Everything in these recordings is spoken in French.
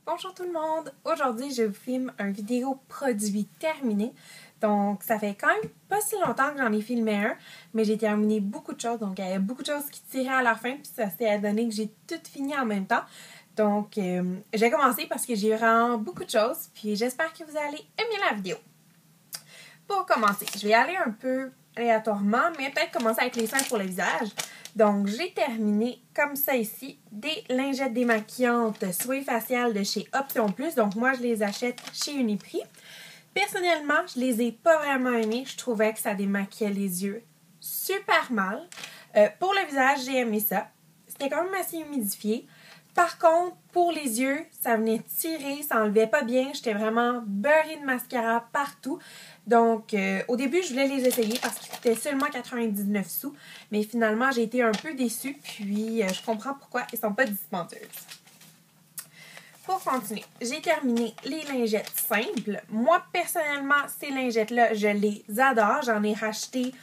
Bonjour tout le monde! Aujourd'hui, je vous filme un vidéo produit terminé. Donc, ça fait quand même pas si longtemps que j'en ai filmé un, mais j'ai terminé beaucoup de choses. Donc, il y avait beaucoup de choses qui tiraient à la fin, puis ça s'est donné que j'ai tout fini en même temps. Donc, j'ai commencé parce que j'ai vraiment beaucoup de choses, puis j'espère que vous allez aimer la vidéo. Pour commencer, je vais aller un peu aléatoirement, mais peut-être commencer avec les soins pour le visage. Donc, j'ai terminé comme ça ici, des lingettes démaquillantes soins faciales de chez Option Plus. Donc, moi, je les achète chez Uniprix. Personnellement, je les ai pas vraiment aimées. Je trouvais que ça démaquillait les yeux super mal. Pour le visage, j'ai aimé ça. C'était quand même assez humidifié. Par contre, pour les yeux, ça venait tirer, ça enlevait pas bien. J'étais vraiment beurrée de mascara partout. Donc, au début, je voulais les essayer parce qu'ils coûtaient seulement 99 sous. Mais finalement, j'ai été un peu déçue. Puis, je comprends pourquoi ils sont pas dispendieuses. Pour continuer, j'ai terminé les lingettes simples. Moi, personnellement, ces lingettes-là, je les adore. J'en ai racheté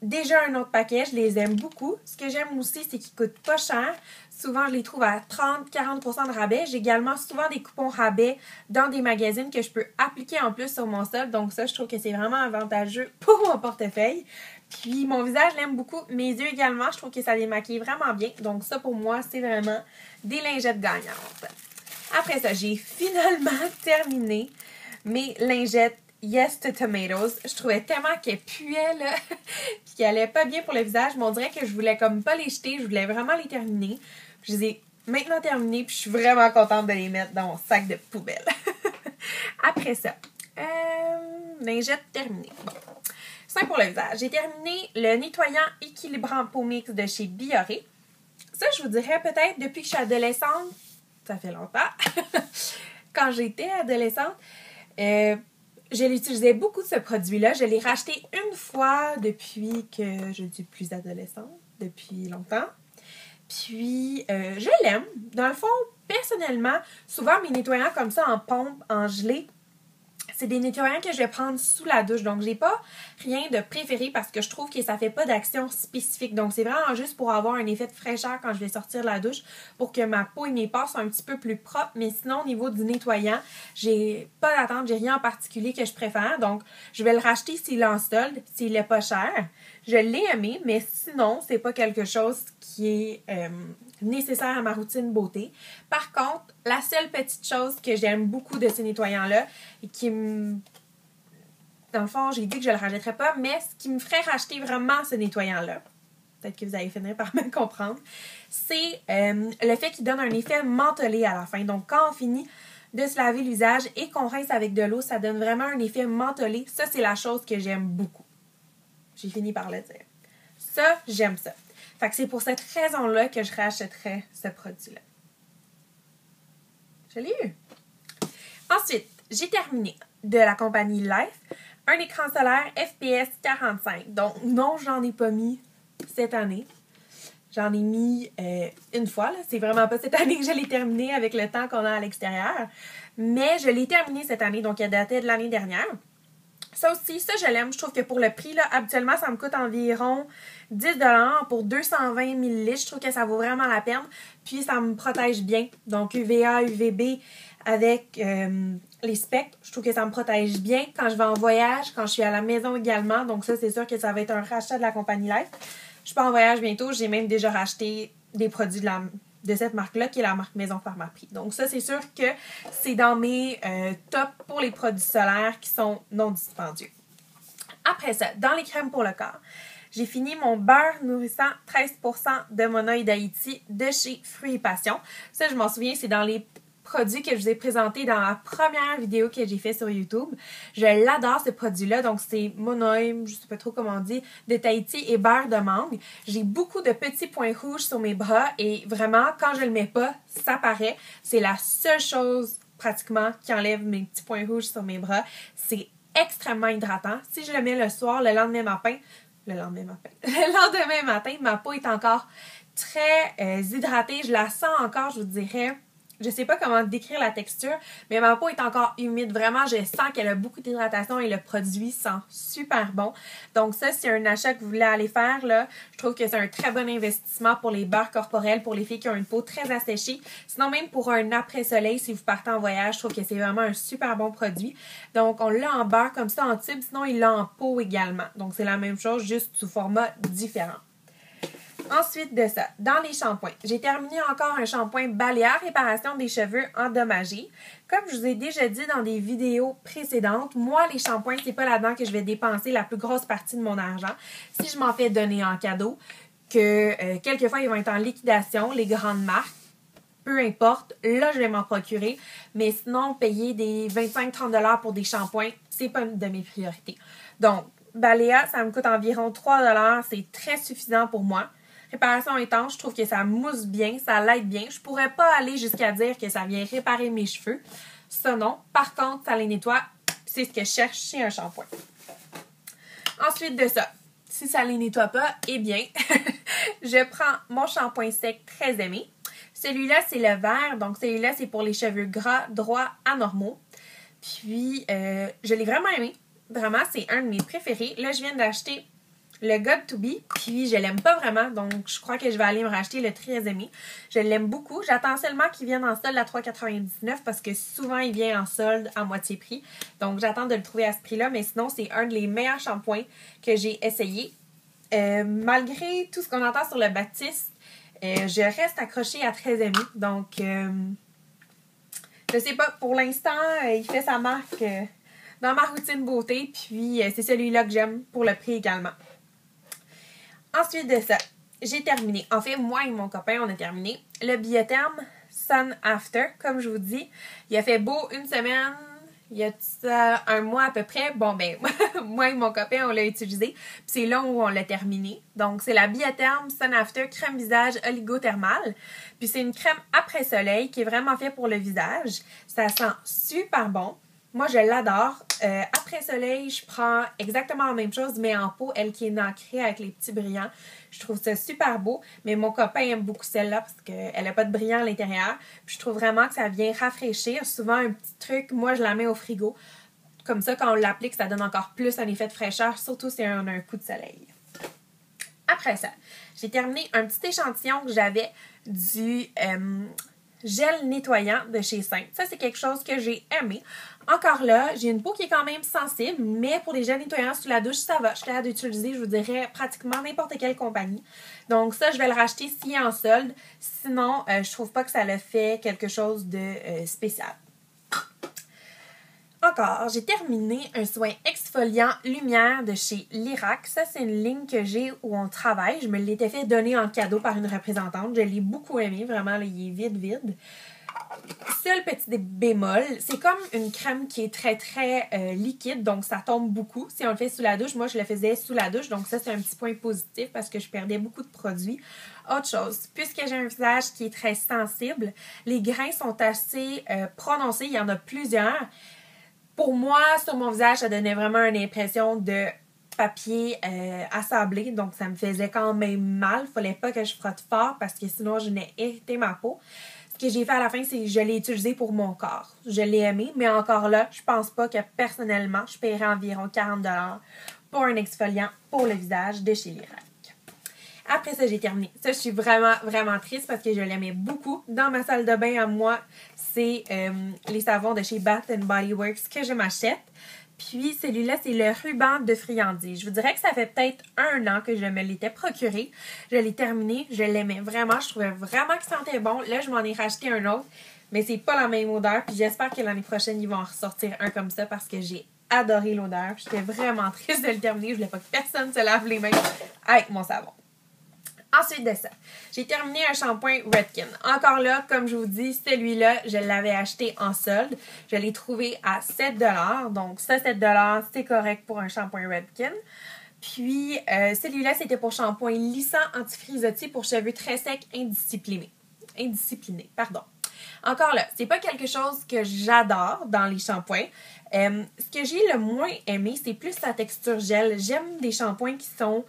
déjà un autre paquet. Je les aime beaucoup. Ce que j'aime aussi, c'est qu'ils coûtent pas cher. Souvent, je les trouve à 30-40% de rabais. J'ai également souvent des coupons rabais dans des magazines que je peux appliquer en plus sur mon sol. Donc ça, je trouve que c'est vraiment avantageux pour mon portefeuille. Puis mon visage, je l'aime beaucoup. Mes yeux également, je trouve que ça démaquille vraiment bien. Donc ça, pour moi, c'est vraiment des lingettes gagnantes. Après ça, j'ai finalement terminé mes lingettes Yes to Tomatoes. Je trouvais tellement qu'elles puaient, là, puis qu'elles allaient pas bien pour le visage, mais on dirait que je voulais comme pas les jeter, je voulais vraiment les terminer. Je les ai maintenant terminées, puis je suis vraiment contente de les mettre dans mon sac de poubelle. Après ça, lingettes terminées. Bon. Ça pour le visage. J'ai terminé le nettoyant équilibrant peau mix de chez Bioré. Ça, je vous dirais peut-être depuis que je suis adolescente, ça fait longtemps, quand j'étais adolescente, je l'utilisais beaucoup ce produit-là. Je l'ai racheté une fois depuis que je ne suis plus adolescente, depuis longtemps. Puis, je l'aime. Dans le fond, personnellement, souvent mes nettoyants comme ça en pompe, en gelée, c'est des nettoyants que je vais prendre sous la douche. Donc, j'ai pas rien de préféré parce que je trouve que ça fait pas d'action spécifique. Donc, c'est vraiment juste pour avoir un effet de fraîcheur quand je vais sortir de la douche pour que ma peau et mes pores soient un petit peu plus propres. Mais sinon, au niveau du nettoyant, j'ai pas d'attente, j'ai rien en particulier que je préfère. Donc, je vais le racheter s'il est en solde, s'il est pas cher. Je l'ai aimé, mais sinon, c'est pas quelque chose qui est nécessaire à ma routine beauté. Par contre, la seule petite chose que j'aime beaucoup de ces nettoyants-là et qui me... Dans le fond, j'ai dit que je le rachèterais pas, mais ce qui me ferait racheter vraiment ce nettoyant-là, peut-être que vous allez finir par me comprendre, c'est le fait qu'il donne un effet mentholé à la fin. Donc, quand on finit de se laver le visage et qu'on rince avec de l'eau, ça donne vraiment un effet mentholé. Ça, c'est la chose que j'aime beaucoup. J'ai fini par le dire. Ça, j'aime ça. Fait que c'est pour cette raison-là que je rachèterais ce produit-là. Je l'ai eu. Ensuite, j'ai terminé de la compagnie Life un écran solaire FPS 45. Donc, non, j'en ai pas mis cette année. J'en ai mis une fois. Là. C'est vraiment pas cette année que je l'ai terminé avec le temps qu'on a à l'extérieur. Mais je l'ai terminé cette année, donc elle datait de l'année dernière. Ça aussi, ça je l'aime. Je trouve que pour le prix, là, habituellement, ça me coûte environ 10$ pour 220 ml. Je trouve que ça vaut vraiment la peine. Puis, ça me protège bien. Donc, UVA, UVB avec les spectres. Je trouve que ça me protège bien quand je vais en voyage, quand je suis à la maison également. Donc, ça, c'est sûr que ça va être un rachat de la compagnie Life. Je pars en voyage bientôt. J'ai même déjà racheté des produits de cette marque-là, qui est la marque Maison Pharmaprix. Donc ça, c'est sûr que c'est dans mes tops pour les produits solaires qui sont non dispendieux. Après ça, dans les crèmes pour le corps, j'ai fini mon beurre nourrissant 13% de Monoï d'Haïti de chez Fruits et Passion. Ça, je m'en souviens, c'est dans les produit que je vous ai présenté dans la première vidéo que j'ai fait sur YouTube. Je l'adore ce produit-là. Donc, c'est Monoï, je sais pas trop comment on dit, de Tahiti et beurre de mangue. J'ai beaucoup de petits points rouges sur mes bras et vraiment, quand je le mets pas, ça paraît. C'est la seule chose, pratiquement, qui enlève mes petits points rouges sur mes bras. C'est extrêmement hydratant. Si je le mets le soir, le lendemain matin, ma peau est encore très hydratée. Je la sens encore, je vous dirais, je sais pas comment décrire la texture, mais ma peau est encore humide. Vraiment, je sens qu'elle a beaucoup d'hydratation et le produit sent super bon. Donc ça, c'est un achat que vous voulez aller faire, là. Je trouve que c'est un très bon investissement pour les beurres corporels, pour les filles qui ont une peau très asséchée. Sinon, même pour un après-soleil, si vous partez en voyage, je trouve que c'est vraiment un super bon produit. Donc, on l'a en beurre comme ça, en tube. Sinon, il l'a en peau également. Donc, c'est la même chose, juste sous format différent. Ensuite de ça, dans les shampoings, j'ai terminé encore un shampoing Balea réparation des cheveux endommagés. Comme je vous ai déjà dit dans des vidéos précédentes, moi, les shampoings, c'est pas là-dedans que je vais dépenser la plus grosse partie de mon argent. Si je m'en fais donner en cadeau, que quelquefois, ils vont être en liquidation, les grandes marques, peu importe, là, je vais m'en procurer. Mais sinon, payer des 25-30$ pour des shampoings, c'est pas une de mes priorités. Donc, Balea, ça me coûte environ 3$. C'est très suffisant pour moi. Réparation étanche, je trouve que ça mousse bien, ça l'aide bien. Je pourrais pas aller jusqu'à dire que ça vient réparer mes cheveux. Ça, non. Par contre, ça les nettoie. C'est ce que je cherche chez un shampoing. Ensuite de ça, si ça les nettoie pas, eh bien, je prends mon shampoing sec très aimé. Celui-là, c'est le vert. Donc, celui-là, c'est pour les cheveux gras, droits, anormaux. Puis, je l'ai vraiment aimé. Vraiment, c'est un de mes préférés. Là, je viens d'acheter le God to Be, puis je l'aime pas vraiment, donc je crois que je vais aller me racheter le très aimé. Je l'aime beaucoup. J'attends seulement qu'il vienne en solde à 3,99$ parce que souvent il vient en solde à moitié prix. Donc j'attends de le trouver à ce prix-là, mais sinon c'est un des meilleurs shampoings que j'ai essayé. Malgré tout ce qu'on entend sur le Baptiste, je reste accrochée à très aimé. Donc je sais pas, pour l'instant, il fait sa marque dans ma routine beauté, puis c'est celui-là que j'aime pour le prix également. Ensuite de ça, j'ai terminé. En fait, moi et mon copain, on a terminé le Biotherm Sun After. Comme je vous dis, il a fait beau une semaine, il y a un mois à peu près. Bon, ben, moi et mon copain, on l'a utilisé. Puis c'est là où on l'a terminé. Donc, c'est la Biotherm Sun After crème visage oligothermale. Puis c'est une crème après soleil qui est vraiment faite pour le visage. Ça sent super bon. Moi, je l'adore. Après soleil, je prends exactement la même chose, mais en peau, elle qui est nacrée avec les petits brillants. Je trouve ça super beau, mais mon copain aime beaucoup celle-là parce qu'elle n'a pas de brillant à l'intérieur. Puis je trouve vraiment que ça vient rafraîchir. Souvent, un petit truc, moi, je la mets au frigo. Comme ça, quand on l'applique, ça donne encore plus un effet de fraîcheur, surtout si on a un coup de soleil. Après ça, j'ai terminé un petit échantillon que j'avais du gel nettoyant de chez Sainte. Ça, c'est quelque chose que j'ai aimé. Encore là, j'ai une peau qui est quand même sensible, mais pour les gels nettoyants sous la douche, ça va. Je suis capable d'utiliser, je vous dirais, pratiquement n'importe quelle compagnie. Donc ça, je vais le racheter s'il est en solde. Sinon, je trouve pas que ça le fait quelque chose de spécial. Encore, j'ai terminé un soin exfoliant lumière de chez Lirac. Ça, c'est une ligne que j'ai où on travaille. Je me l'étais fait donner en cadeau par une représentante. Je l'ai beaucoup aimé. Vraiment, là, il est vide. Seul petit bémol, c'est comme une crème qui est très, très liquide. Donc, ça tombe beaucoup. Si on le fait sous la douche, moi, je le faisais sous la douche. Donc, ça, c'est un petit point positif parce que je perdais beaucoup de produits. Autre chose, puisque j'ai un visage qui est très sensible, les grains sont assez prononcés. Il y en a plusieurs. Pour moi, sur mon visage, ça donnait vraiment une impression de papier assablé. Donc, ça me faisait quand même mal. Fallait pas que je frotte fort parce que sinon, je venais irriter ma peau. Ce que j'ai fait à la fin, c'est que je l'ai utilisé pour mon corps. Je l'ai aimé, mais encore là, je pense pas que personnellement, je paierais environ 40$ pour un exfoliant pour le visage de chez Lirac. Après ça, j'ai terminé. Ça, je suis vraiment, vraiment triste parce que je l'aimais beaucoup. Dans ma salle de bain à moi, c'est les savons de chez Bath Body Works que je m'achète. Puis celui-là, c'est le ruban de friandise. Je vous dirais que ça fait peut-être 1 an que je me l'étais procuré. Je l'ai terminé. Je l'aimais vraiment. Je trouvais vraiment qu'il sentait bon. Là, je m'en ai racheté un autre. Mais c'est pas la même odeur. Puis j'espère que l'année prochaine, ils vont en ressortir un comme ça parce que j'ai adoré l'odeur. J'étais vraiment triste de le terminer. Je voulais pas que personne se lave les mains avec mon savon. Ensuite de ça, j'ai terminé un shampoing Redken. Encore là, comme je vous dis, celui-là, je l'avais acheté en solde. Je l'ai trouvé à 7$. Donc ça, 7$, c'est correct pour un shampoing Redken. Puis, celui-là, c'était pour shampoing lissant anti-frisottis pour cheveux très secs indisciplinés. Encore là, c'est pas quelque chose que j'adore dans les shampoings. Ce que j'ai le moins aimé, c'est plus sa texture gel. J'aime des shampoings qui sont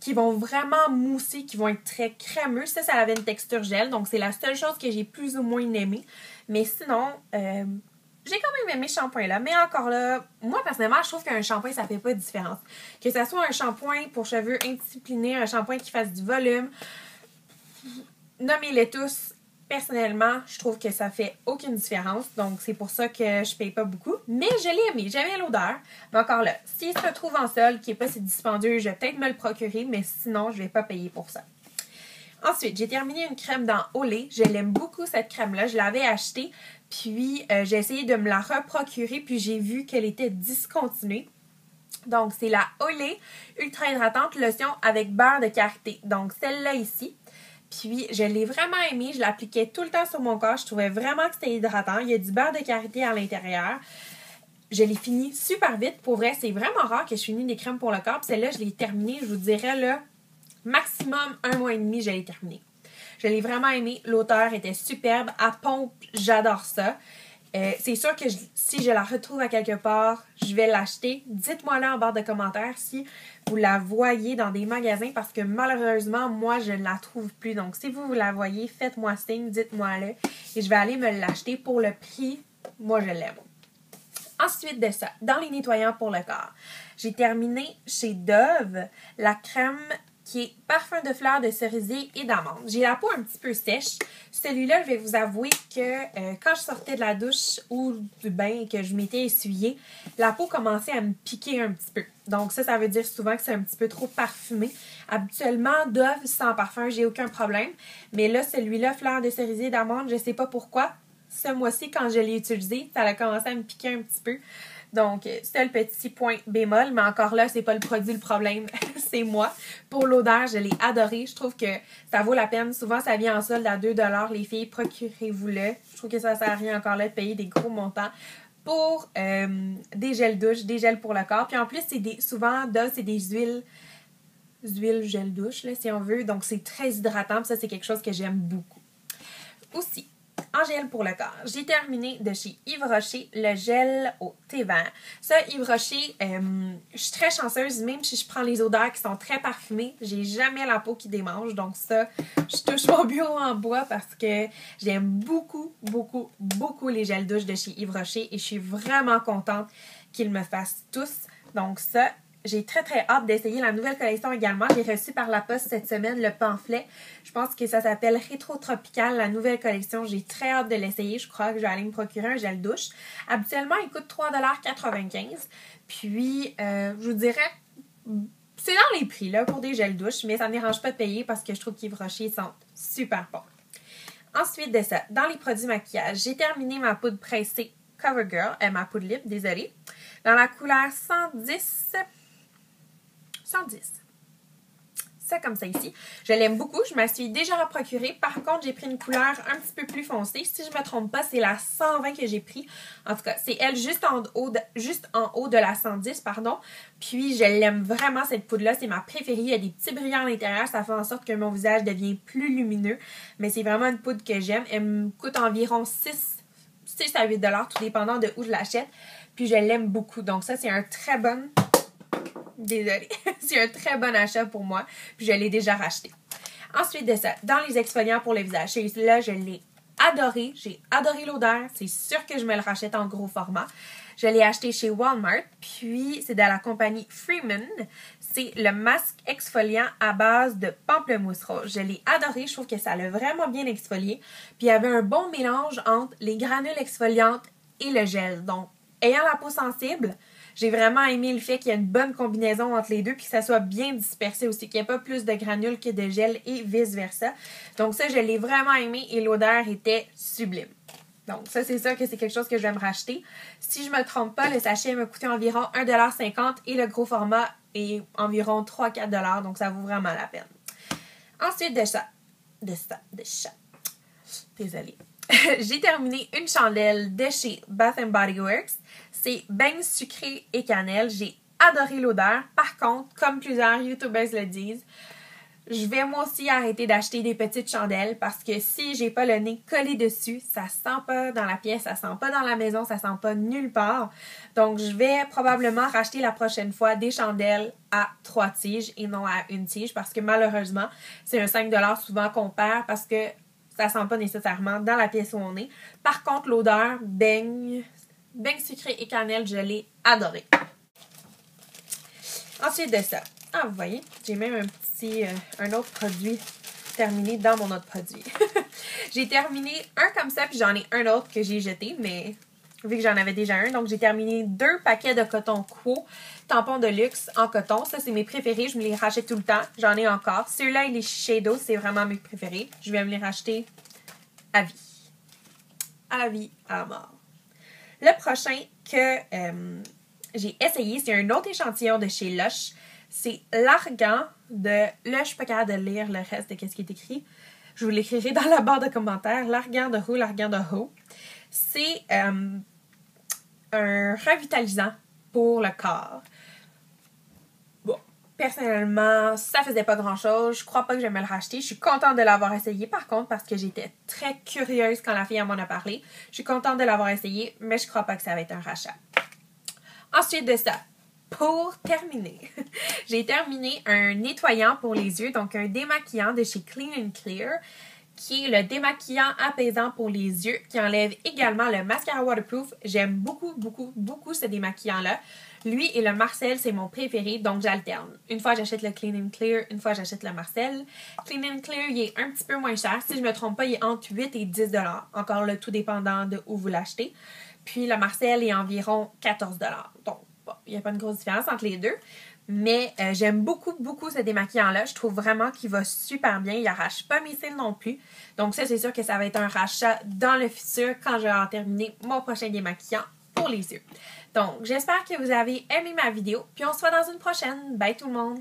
qui vont vraiment mousser, qui vont être très crémeux. Ça avait une texture gel, donc c'est la seule chose que j'ai plus ou moins aimée. Mais sinon, j'ai quand même aimé ce shampoing-là. Mais encore là, moi, personnellement, je trouve qu'un shampoing, ça fait pas de différence. Que ce soit un shampoing pour cheveux indisciplinés, un shampoing qui fasse du volume, nommez-les tous. Personnellement, je trouve que ça fait aucune différence. Donc, c'est pour ça que je paye pas beaucoup. Mais je l'ai aimé. J'aimais l'odeur. Mais encore là, s'il se retrouve en solde, qui n'est pas si dispendieux, je vais peut-être me le procurer. Mais sinon, je vais pas payer pour ça. Ensuite, j'ai terminé une crème dans Olay. Je l'aime beaucoup, cette crème-là. Je l'avais achetée. Puis, j'ai essayé de me la reprocurer. Puis, j'ai vu qu'elle était discontinuée. Donc, c'est la Olay Ultra Hydratante Lotion avec beurre de karité. Donc, celle-là ici. Puis, je l'ai vraiment aimée. Je l'appliquais tout le temps sur mon corps. Je trouvais vraiment que c'était hydratant. Il y a du beurre de karité à l'intérieur. Je l'ai fini super vite. Pour vrai, c'est vraiment rare que je finisse des crèmes pour le corps. Puis celle-là, je l'ai terminée, je vous dirais, là, maximum 1 mois et demi, je l'ai terminée. Je l'ai vraiment aimée. L'odeur était superbe. À pompe, j'adore ça. C'est sûr que si je la retrouve à quelque part, je vais l'acheter. Dites-moi là en barre de commentaires si vous la voyez dans des magasins parce que malheureusement, moi, je ne la trouve plus. Donc, si vous la voyez, faites-moi signe, dites-moi là et je vais aller me l'acheter pour le prix. Moi, je l'aime. Ensuite de ça, dans les nettoyants pour le corps, j'ai terminé chez Dove la crème qui est parfum de fleurs de cerisier et d'amande. J'ai la peau un petit peu sèche. Celui-là, je vais vous avouer que quand je sortais de la douche ou du bain et que je m'étais essuyée, la peau commençait à me piquer un petit peu. Donc ça veut dire souvent que c'est un petit peu trop parfumé. Habituellement, Dove sans parfum, j'ai aucun problème. Mais là, celui-là, fleurs de cerisier et d'amande, je sais pas pourquoi. Ce mois-ci, quand je l'ai utilisé, ça a commencé à me piquer un petit peu. Donc, c'est le petit point bémol, mais encore là, c'est pas le produit le problème, c'est moi. Pour l'odeur, je l'ai adoré. Je trouve que ça vaut la peine. Souvent, ça vient en solde à 2$. Les filles, procurez-vous-le. Je trouve que ça sert à rien encore là de payer des gros montants pour des gels douche, des gels pour le corps. Puis en plus, souvent, c'est des huiles gel douche, là, si on veut. Donc, c'est très hydratant. Puis ça, c'est quelque chose que j'aime beaucoup. Aussi, en gel pour le corps, j'ai terminé de chez Yves Rocher le gel au thé vert. Ça, Yves Rocher, je suis très chanceuse, même si je prends les odeurs qui sont très parfumées, j'ai jamais la peau qui démange. Donc ça, je touche mon bureau en bois parce que j'aime beaucoup, beaucoup, beaucoup les gels douche de chez Yves Rocher et je suis vraiment contente qu'ils me fassent tous. Donc ça, j'ai très, très hâte d'essayer la nouvelle collection également. J'ai reçu par la poste cette semaine le pamphlet. Je pense que ça s'appelle Rétro Tropical, la nouvelle collection. J'ai très hâte de l'essayer. Je crois que je vais aller me procurer un gel douche. Habituellement, il coûte 3,95$. Puis, je vous dirais, c'est dans les prix là pour des gels douche, mais ça ne me dérange pas de payer parce que je trouve qu'Yves Rocher sont super bons. Ensuite de ça, dans les produits maquillage, j'ai terminé ma poudre pressée CoverGirl, ma poudre lip, désolée, dans la couleur 110. Ça comme ça ici. Je l'aime beaucoup. Je me suis déjà procurée. Par contre, j'ai pris une couleur un petit peu plus foncée. Si je ne me trompe pas, c'est la 120 que j'ai pris. En tout cas, c'est elle juste en haut de la 110, pardon. Puis, je l'aime vraiment, cette poudre-là. C'est ma préférée. Il y a des petits brillants à l'intérieur. Ça fait en sorte que mon visage devient plus lumineux. Mais c'est vraiment une poudre que j'aime. Elle me coûte environ 6 à 8$, tout dépendant de où je l'achète. Puis, je l'aime beaucoup. Donc, ça, c'est un très bon... Désolée. C'est un très bon achat pour moi. Puis je l'ai déjà racheté. Ensuite de ça, dans les exfoliants pour le visage, celui-là, je l'ai adoré. J'ai adoré l'odeur. C'est sûr que je me le rachète en gros format. Je l'ai acheté chez Walmart. Puis, c'est de la compagnie Freeman. C'est le masque exfoliant à base de pamplemousse rose. Je l'ai adoré. Je trouve que ça l'a vraiment bien exfolié. Puis, il y avait un bon mélange entre les granules exfoliantes et le gel. Donc, ayant la peau sensible, j'ai vraiment aimé le fait qu'il y ait une bonne combinaison entre les deux puis que ça soit bien dispersé aussi, qu'il n'y ait pas plus de granules que de gel et vice-versa. Donc ça, je l'ai vraiment aimé et l'odeur était sublime. Donc ça, c'est sûr que c'est quelque chose que je vais me racheter. Si je ne me trompe pas, le sachet m'a coûté environ 1,50$ et le gros format est environ 3-4$. Donc ça vaut vraiment la peine. Ensuite de ça. Désolée. J'ai terminé une chandelle de chez Bath & Body Works. C'est beigne sucrée et cannelle. J'ai adoré l'odeur. Par contre, comme plusieurs YouTubers le disent, je vais moi aussi arrêter d'acheter des petites chandelles parce que si j'ai pas le nez collé dessus, ça sent pas dans la pièce, ça sent pas dans la maison, ça sent pas nulle part. Donc, je vais probablement racheter la prochaine fois des chandelles à 3 tiges et non à une tige parce que malheureusement, c'est un 5$ souvent qu'on perd parce que ça sent pas nécessairement dans la pièce où on est. Par contre, l'odeur beigne sucré et cannelle, je l'ai adoré. Ensuite de ça, vous voyez, j'ai même un autre produit terminé dans mon autre produit. J'ai terminé un comme ça, puis j'en ai un autre que j'ai jeté, mais vu que j'en avais déjà un, donc j'ai terminé 2 paquets de coton Quo, tampons de luxe en coton. Ça, c'est mes préférés, je me les rachète tout le temps. J'en ai encore. Ceux-là et les Shiseido, c'est vraiment mes préférés. Je vais me les racheter à vie. À vie, à la mort. Le prochain que j'ai essayé, c'est un autre échantillon de chez Lush. C'est l'argan de... Là, je suis pas capable de lire le reste de ce qui est écrit. Je vous l'écrirai dans la barre de commentaires. L'argan de Who, l'argan de Ho. C'est un revitalisant pour le corps. Bon, personnellement, ça faisait pas grand-chose. Je crois pas que je vais me le racheter. Je suis contente de l'avoir essayé, par contre, parce que j'étais très curieuse quand la fille m'en a parlé. Je suis contente de l'avoir essayé, mais je crois pas que ça va être un rachat. Ensuite de ça, pour terminer, j'ai terminé un nettoyant pour les yeux, donc un démaquillant de chez Clean and Clear, qui est le démaquillant apaisant pour les yeux, qui enlève également le mascara waterproof. J'aime beaucoup, beaucoup, beaucoup ce démaquillant-là. Lui et le Marcel, c'est mon préféré, donc j'alterne. Une fois, j'achète le Clean and Clear, une fois, j'achète le Marcel. Clean and Clear, il est un petit peu moins cher. Si je me trompe pas, il est entre 8 et 10 $. Encore là, tout dépendant de où vous l'achetez. Puis le Marcel est environ 14 $. Donc, bon, il n'y a pas une grosse différence entre les deux. Mais j'aime beaucoup, beaucoup ce démaquillant-là. Je trouve vraiment qu'il va super bien. Il n'arrache pas mes cils non plus. Donc ça, c'est sûr que ça va être un rachat dans le futur quand je vais en terminer mon prochain démaquillant pour les yeux. Donc, j'espère que vous avez aimé ma vidéo. Puis on se voit dans une prochaine. Bye tout le monde!